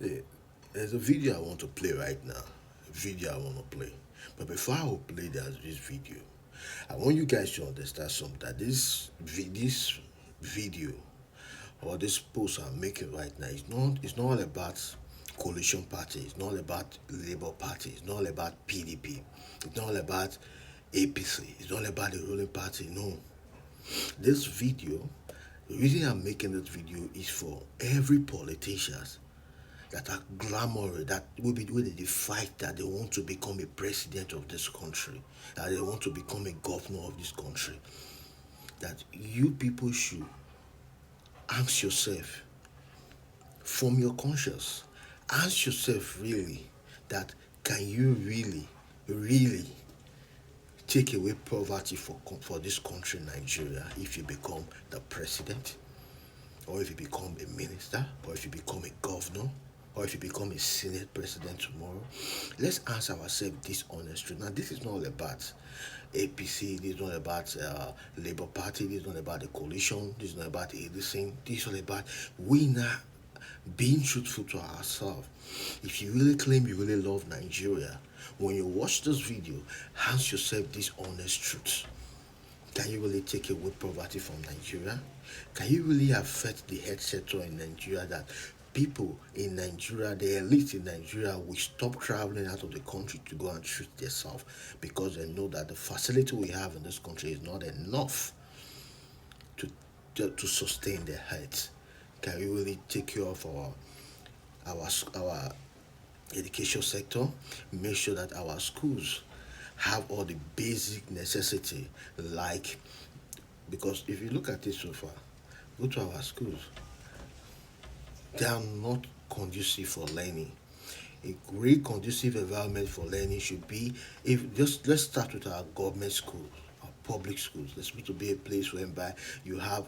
Eh, There's a video I want to play right now. A video I want to play. But before I will play this video, I want you guys to understand something that this video or this post I'm making right now it's not all about coalition party, it's not all about Labour Party, it's not all about PDP, it's not all about APC, it's not all about the ruling party. No. This video, the reason I'm making this video is for every politicians that are glamorous, that will they fight that they want to become a president of this country, that they want to become a governor of this country. That you people should ask yourself from your conscience, ask yourself really that can you really take away poverty for this country, Nigeria, if you become the president, or if you become a minister, or if you become a governor, or if you become a senate president tomorrow. Let's ask ourselves this honest truth. Now, this is not all about APC, this is not about Labour Party, this is not about the coalition, this is not about anything, this is all about we now being truthful to ourselves. If you really claim you really love Nigeria, when you watch this video, ask yourself this honest truth. Can you really take away poverty from Nigeria? Can you really affect the health sector in Nigeria that people in Nigeria, the elite in Nigeria, will stop traveling out of the country to go and treat themselves because they know that the facility we have in this country is not enough to, to sustain their health? Can we really take care of our education sector? Make sure that our schools have all the basic necessity, like, because if you look at it so far, go to our schools, they are not conducive for learning. A great conducive environment for learning should be, if just let's start with our government schools, our public schools. Let's supposed to be a place whereby you have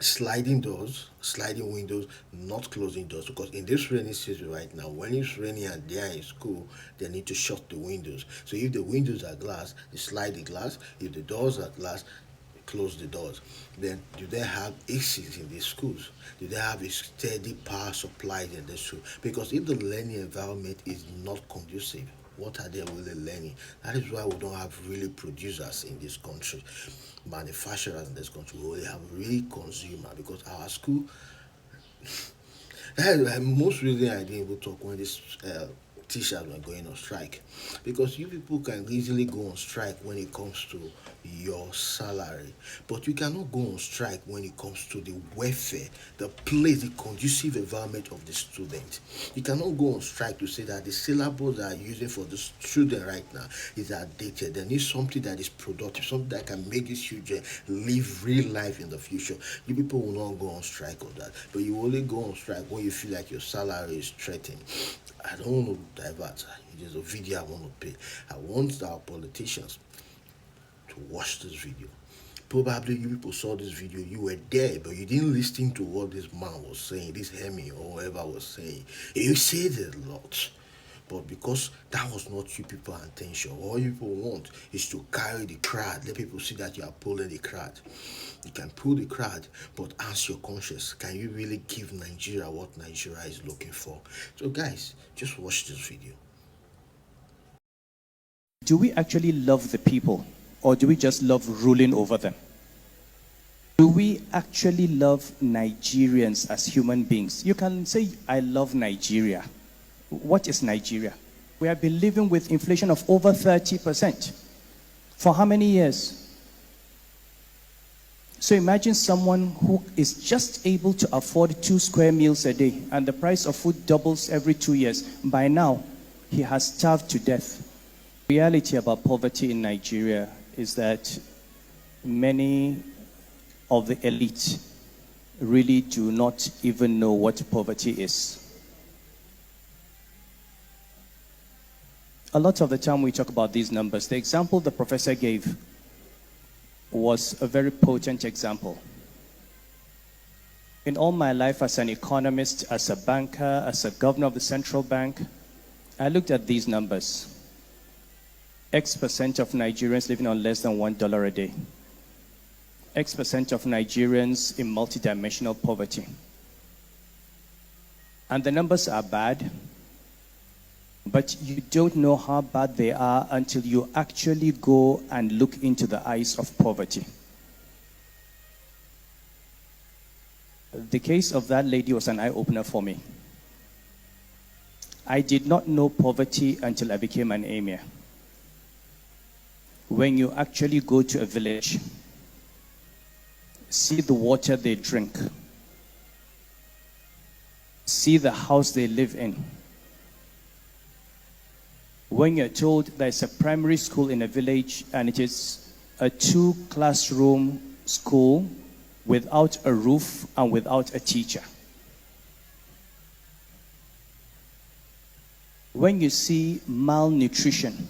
sliding doors, sliding windows, not closing doors. Because in this rainy season right now, when it's raining and they are in school, they need to shut the windows. So if the windows are glass, they slide the glass. If the doors are glass, close the doors. Then do they have ACs in these schools? Do they have a steady power supply in the school? Because if the learning environment is not conducive, what are they really learning? That is why we don't have really producers in this country, manufacturers in this country. We only have really consumer because our school. Most reason I didn't even talk when this teachers were going on strike, because you people can easily go on strike when it comes to your salary, but you cannot go on strike when it comes to the welfare, the place, the conducive environment of the student. You cannot go on strike to say that the syllabus that are using for the student right now is outdated. They need something that is productive, something that can make these children live real life in the future. You people will not go on strike on that, but you only go on strike when you feel like your salary is threatened. I don't want to divert. It is a video I want to play. I want our politicians to watch this video. Probably you people saw this video, you were there, but you didn't listen to what this man was saying, this Hemi or whoever was saying. You said a lot. But because that was not you people attention, all you people want is to carry the crowd, let people see that you are pulling the crowd. You can pull the crowd, but ask your conscience, can you really give Nigeria what Nigeria is looking for? So guys, just watch this video. Do we actually love the people, or do we just love ruling over them? Do we actually love Nigerians as human beings? You can say, I love Nigeria. What is Nigeria? We have been living with inflation of over 30%. For how many years? So imagine someone who is just able to afford 2 square meals a day, and the price of food doubles every 2 years. By now, he has starved to death. The reality about poverty in Nigeria is that many of the elite really do not even know what poverty is. A lot of the time we talk about these numbers. The example the professor gave was a very potent example. In all my life as an economist, as a banker, as a governor of the central bank, I looked at these numbers. X% of Nigerians living on less than $1 a day. X% of Nigerians in multidimensional poverty. And the numbers are bad, but you don't know how bad they are until you actually go and look into the eyes of poverty. The case of that lady was an eye-opener for me. I did not know poverty until I became an emir. When you actually go to a village, see the water they drink, see the house they live in. When you're told there's a primary school in a village and it is a 2-classroom school without a roof and without a teacher. When you see malnutrition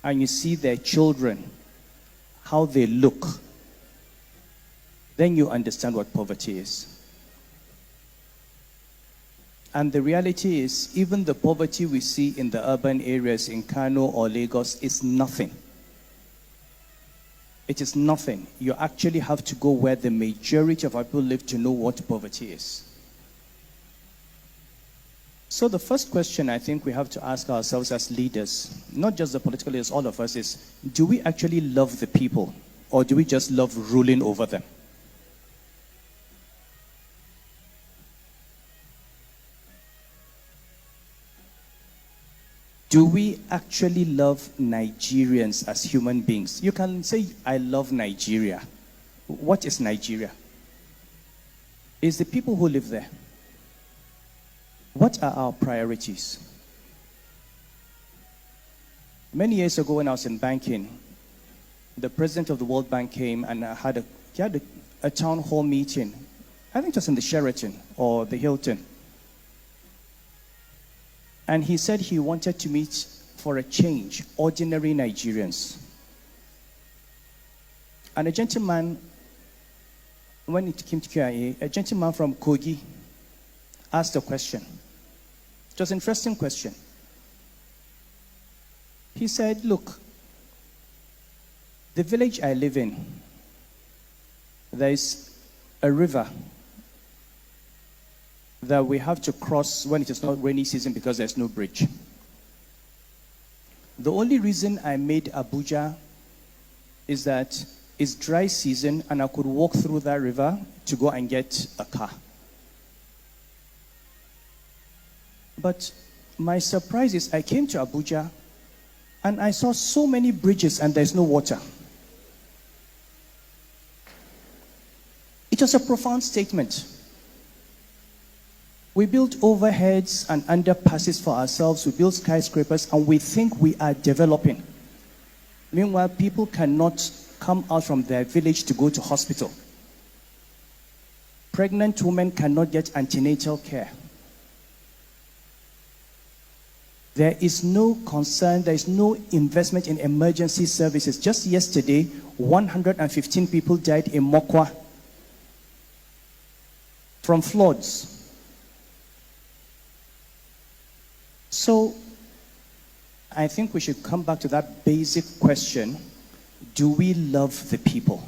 and you see their children, how they look, then you understand what poverty is. And the reality is, even the poverty we see in the urban areas in Kano or Lagos is nothing. It is nothing. You actually have to go where the majority of our people live to know what poverty is. So the first question I think we have to ask ourselves as leaders, not just the political leaders, all of us, is, do we actually love the people, or do we just love ruling over them? Do we actually love Nigerians as human beings? You can say, I love Nigeria. What is Nigeria? It's the people who live there. What are our priorities? Many years ago when I was in banking, the president of the World Bank came and he had a town hall meeting. I think it was in the Sheraton or the Hilton. And he said he wanted to meet for a change ordinary Nigerians. And a gentleman, when it came to QIA, a gentleman from Kogi asked a question. It was an interesting question. He said, look, the village I live in, there is a river that we have to cross when it is not rainy season because there's no bridge. The only reason I made Abuja is that it's dry season and I could walk through that river to go and get a car. But my surprise is I came to Abuja and I saw so many bridges and there's no water. It was a profound statement. We build overheads and underpasses for ourselves, we build skyscrapers, and we think we are developing. Meanwhile, people cannot come out from their village to go to hospital. Pregnant women cannot get antenatal care. There is no concern, there is no investment in emergency services. Just yesterday, 115 people died in Mokwa from floods. So, I think we should come back to that basic question, do we love the people?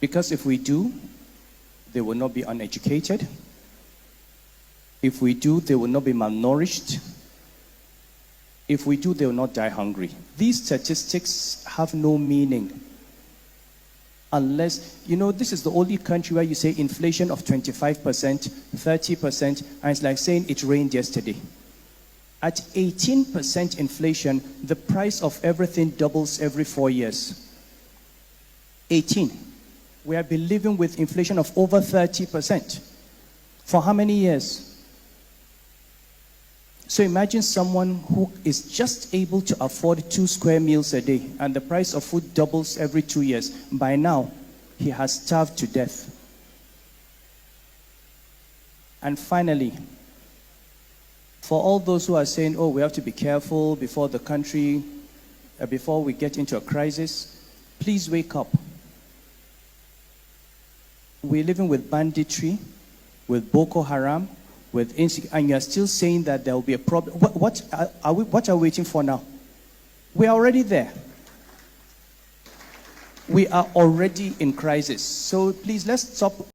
Because if we do, they will not be uneducated. If we do, they will not be malnourished. If we do, they will not die hungry. These statistics have no meaning unless, this is the only country where you say inflation of 25%, 30%, and it's like saying it rained yesterday. At 18% inflation, the price of everything doubles every 4 years. 18. We have been living with inflation of over 30%. For how many years? So imagine someone who is just able to afford 2 square meals a day and the price of food doubles every 2 years. By now, he has starved to death. And finally, for all those who are saying, oh, we have to be careful before the country, before we get into a crisis, please wake up. We're living with banditry, with Boko Haram, with insecurity, and you are still saying that there will be a problem. What are we waiting for now? We are already there. We are already in crisis. So please, let's stop